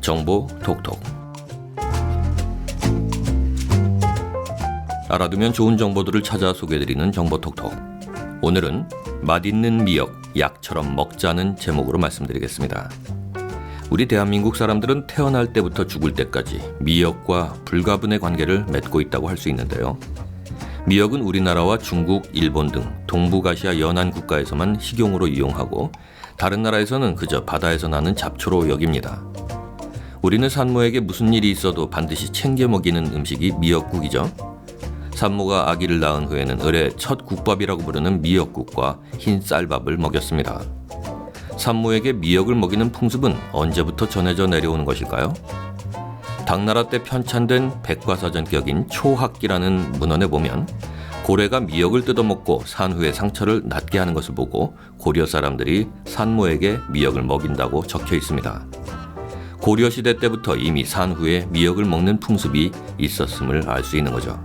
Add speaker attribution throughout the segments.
Speaker 1: 정보 톡톡. 알아두면 좋은 정보들을 찾아 소개해드리는 정보 톡톡. 오늘은 맛있는 미역, 약처럼 먹자는 제목으로 말씀드리겠습니다. 우리 대한민국 사람들은 태어날 때부터 죽을 때까지 미역과 불가분의 관계를 맺고 있다고 할 수 있는데요. 미역은 우리나라와 중국, 일본 등 동북아시아 연안 국가에서만 식용으로 이용하고 다른 나라에서는 그저 바다에서 나는 잡초로 여깁니다. 우리는 산모에게 무슨 일이 있어도 반드시 챙겨 먹이는 음식이 미역국이죠. 산모가 아기를 낳은 후에는 을의 첫 국밥이라고 부르는 미역국과 흰 쌀밥을 먹였습니다. 산모에게 미역을 먹이는 풍습은 언제부터 전해져 내려오는 것일까요? 당나라 때 편찬된 백과사전격인 초학기라는 문헌에 보면 고래가 미역을 뜯어먹고 산 후에 상처를 낫게 하는 것을 보고 고려 사람들이 산모에게 미역을 먹인다고 적혀 있습니다. 고려시대 때부터 이미 산 후에 미역을 먹는 풍습이 있었음을 알 수 있는 거죠.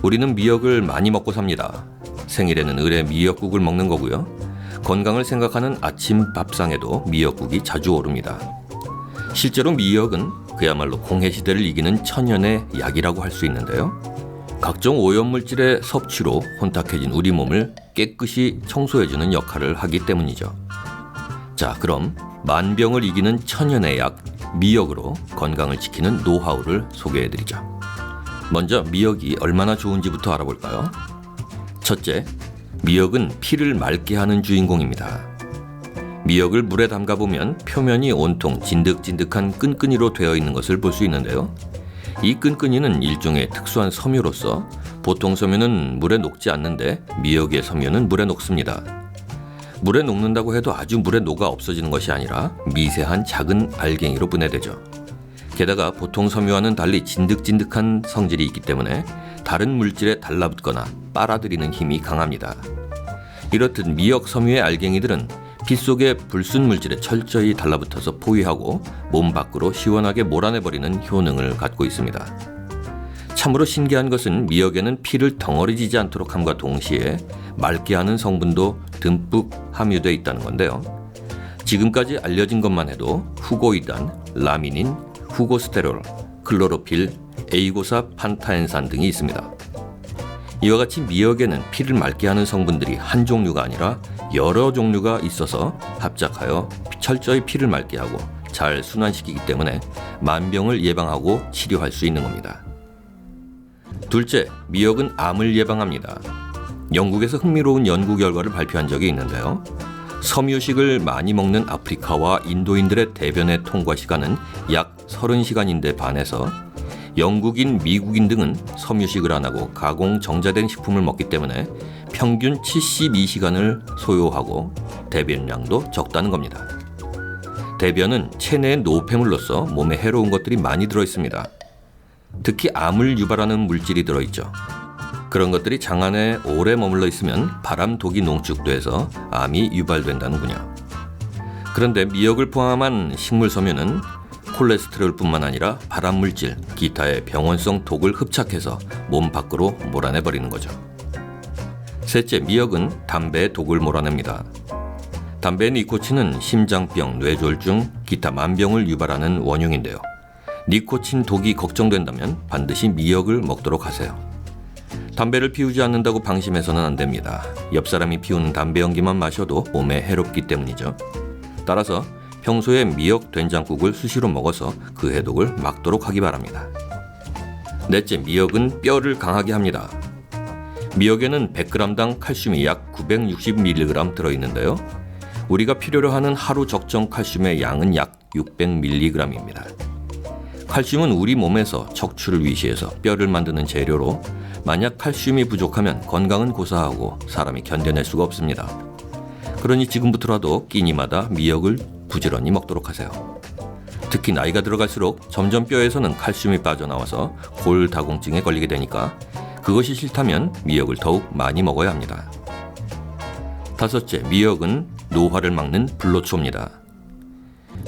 Speaker 1: 우리는 미역을 많이 먹고 삽니다. 생일에는 을의 미역국을 먹는 거고요. 건강을 생각하는 아침 밥상에도 미역국이 자주 오릅니다. 실제로 미역은 그야말로 공해시대를 이기는 천연의 약이라고 할 수 있는데요. 각종 오염물질의 섭취로 혼탁해진 우리 몸을 깨끗이 청소해주는 역할을 하기 때문이죠. 자, 그럼 만병을 이기는 천연의 약 미역으로 건강을 지키는 노하우를 소개해드리죠. 먼저 미역이 얼마나 좋은지부터 알아볼까요? 첫째, 미역은 피를 맑게 하는 주인공입니다. 미역을 물에 담가보면 표면이 온통 진득진득한 끈끈이로 되어 있는 것을 볼 수 있는데요. 이 끈끈이는 일종의 특수한 섬유로서 보통 섬유는 물에 녹지 않는데 미역의 섬유는 물에 녹습니다. 물에 녹는다고 해도 아주 물에 녹아 없어지는 것이 아니라 미세한 작은 알갱이로 분해되죠. 게다가 보통 섬유와는 달리 진득진득한 성질이 있기 때문에 다른 물질에 달라붙거나 빨아들이는 힘이 강합니다. 이렇듯 미역 섬유의 알갱이들은 피 속의 불순 물질에 철저히 달라붙어서 포위하고 몸 밖으로 시원하게 몰아내버리는 효능을 갖고 있습니다. 참으로 신기한 것은 미역에는 피를 덩어리지지 않도록 함과 동시에 맑게 하는 성분도 듬뿍 함유되어 있다는 건데요. 지금까지 알려진 것만 해도 후고이단, 라미닌, 후고스테롤, 클로로필, 에이고사 판타엔산 등이 있습니다. 이와 같이 미역에는 피를 맑게 하는 성분들이 한 종류가 아니라 여러 종류가 있어서 합작하여 철저히 피를 맑게 하고 잘 순환시키기 때문에 만병을 예방하고 치료할 수 있는 겁니다. 둘째, 미역은 암을 예방합니다. 영국에서 흥미로운 연구 결과를 발표한 적이 있는데요. 섬유식을 많이 먹는 아프리카와 인도인들의 대변의 통과 시간은 약 30시간인데 반해서 영국인, 미국인 등은 섬유식을 안 하고 가공 정자된 식품을 먹기 때문에 평균 72시간을 소요하고 대변량도 적다는 겁니다. 대변은 체내의 노폐물로서 몸에 해로운 것들이 많이 들어있습니다. 특히 암을 유발하는 물질이 들어있죠. 그런 것들이 장 안에 오래 머물러 있으면 바람독이 농축돼서 암이 유발된다는군요. 그런데 미역을 포함한 식물 섬유는 콜레스테롤뿐만 아니라 발암물질, 기타의 병원성 독을 흡착해서 몸 밖으로 몰아내버리는 거죠. 셋째, 미역은 담배의 독을 몰아냅니다. 담배의 니코틴은 심장병, 뇌졸중, 기타 만병을 유발하는 원흉인데요. 니코틴 독이 걱정된다면 반드시 미역을 먹도록 하세요. 담배를 피우지 않는다고 방심해서는 안 됩니다. 옆 사람이 피우는 담배 연기만 마셔도 몸에 해롭기 때문이죠. 따라서 평소에 미역 된장국을 수시로 먹어서 그 해독을 막도록 하기 바랍니다. 넷째, 미역은 뼈를 강하게 합니다. 미역에는 100g당 칼슘이 약 960mg 들어있는데요. 우리가 필요로 하는 하루 적정 칼슘의 양은 약 600mg입니다. 칼슘은 우리 몸에서 척추를 위시해서 뼈를 만드는 재료로 만약 칼슘이 부족하면 건강은 고사하고 사람이 견뎌낼 수가 없습니다. 그러니 지금부터라도 끼니마다 미역을 부지런히 먹도록 하세요. 특히 나이가 들어갈수록 점점 뼈에서는 칼슘이 빠져나와서 골다공증에 걸리게 되니까 그것이 싫다면 미역을 더욱 많이 먹어야 합니다. 다섯째, 미역은 노화를 막는 불로초입니다.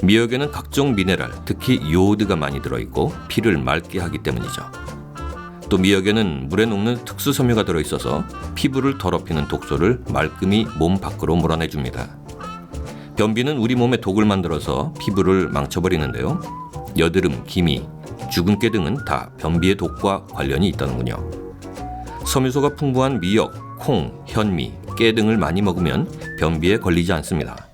Speaker 1: 미역에는 각종 미네랄, 특히 요오드가 많이 들어있고 피를 맑게 하기 때문이죠. 또 미역에는 물에 녹는 특수 섬유가 들어있어서 피부를 더럽히는 독소를 말끔히 몸 밖으로 몰아내줍니다. 변비는 우리 몸에 독을 만들어서 피부를 망쳐버리는데요. 여드름, 기미, 죽은 깨 등은 다 변비의 독과 관련이 있다는군요. 섬유소가 풍부한 미역, 콩, 현미, 깨 등을 많이 먹으면 변비에 걸리지 않습니다.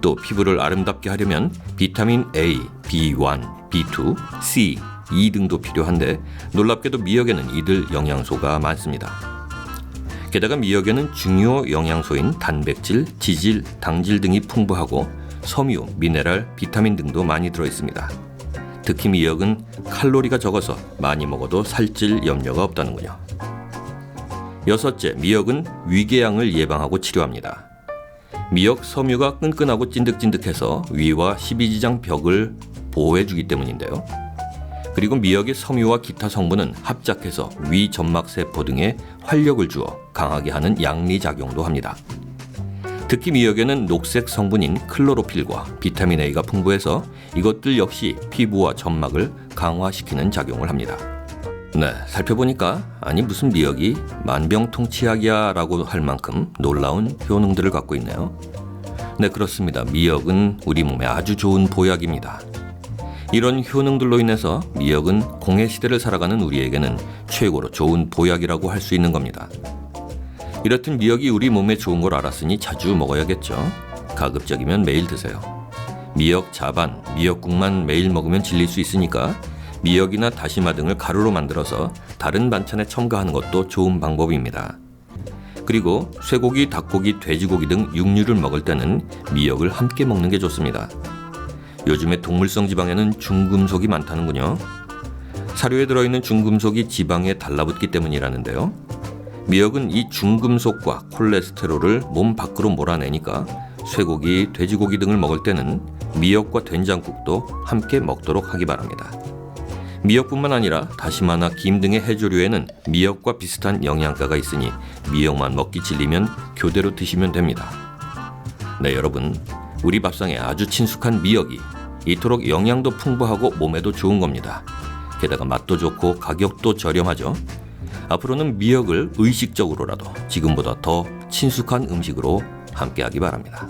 Speaker 1: 또 피부를 아름답게 하려면 비타민 A, B1, B2, C, E 등도 필요한데 놀랍게도 미역에는 이들 영양소가 많습니다. 게다가 미역에는 중요 영양소인 단백질, 지질, 당질 등이 풍부하고 섬유, 미네랄, 비타민 등도 많이 들어있습니다. 특히 미역은 칼로리가 적어서 많이 먹어도 살찔 염려가 없다는군요. 여섯째, 미역은 위궤양을 예방하고 치료합니다. 미역 섬유가 끈끈하고 찐득찐득해서 위와 십이지장 벽을 보호해주기 때문인데요. 그리고 미역의 섬유와 기타 성분은 합작해서 위 점막세포 등에 활력을 주어 강하게 하는 양리작용도 합니다. 특히 미역에는 녹색 성분인 클로로필과 비타민 A가 풍부해서 이것들 역시 피부와 점막을 강화시키는 작용을 합니다. 네, 살펴보니까 아니 무슨 미역이 만병통치약이야 라고 할 만큼 놀라운 효능들을 갖고 있네요. 네, 그렇습니다. 미역은 우리 몸에 아주 좋은 보약입니다. 이런 효능들로 인해서 미역은 공해시대를 살아가는 우리에게는 최고로 좋은 보약이라고 할 수 있는 겁니다. 이렇듯 미역이 우리 몸에 좋은 걸 알았으니 자주 먹어야겠죠. 가급적이면 매일 드세요. 미역 자반, 미역국만 매일 먹으면 질릴 수 있으니까 미역이나 다시마 등을 가루로 만들어서 다른 반찬에 첨가하는 것도 좋은 방법입니다. 그리고 쇠고기, 닭고기, 돼지고기 등 육류를 먹을 때는 미역을 함께 먹는 게 좋습니다. 요즘에 동물성 지방에는 중금속이 많다는군요. 사료에 들어있는 중금속이 지방에 달라붙기 때문이라는데요. 미역은 이 중금속과 콜레스테롤을 몸 밖으로 몰아내니까 쇠고기, 돼지고기 등을 먹을 때는 미역과 된장국도 함께 먹도록 하기 바랍니다. 미역뿐만 아니라 다시마나 김 등의 해조류에는 미역과 비슷한 영양가가 있으니 미역만 먹기 질리면 교대로 드시면 됩니다. 네, 여러분, 우리 밥상에 아주 친숙한 미역이 이토록 영양도 풍부하고 몸에도 좋은 겁니다. 게다가 맛도 좋고 가격도 저렴하죠. 앞으로는 미역을 의식적으로라도 지금보다 더 친숙한 음식으로 함께하기 바랍니다.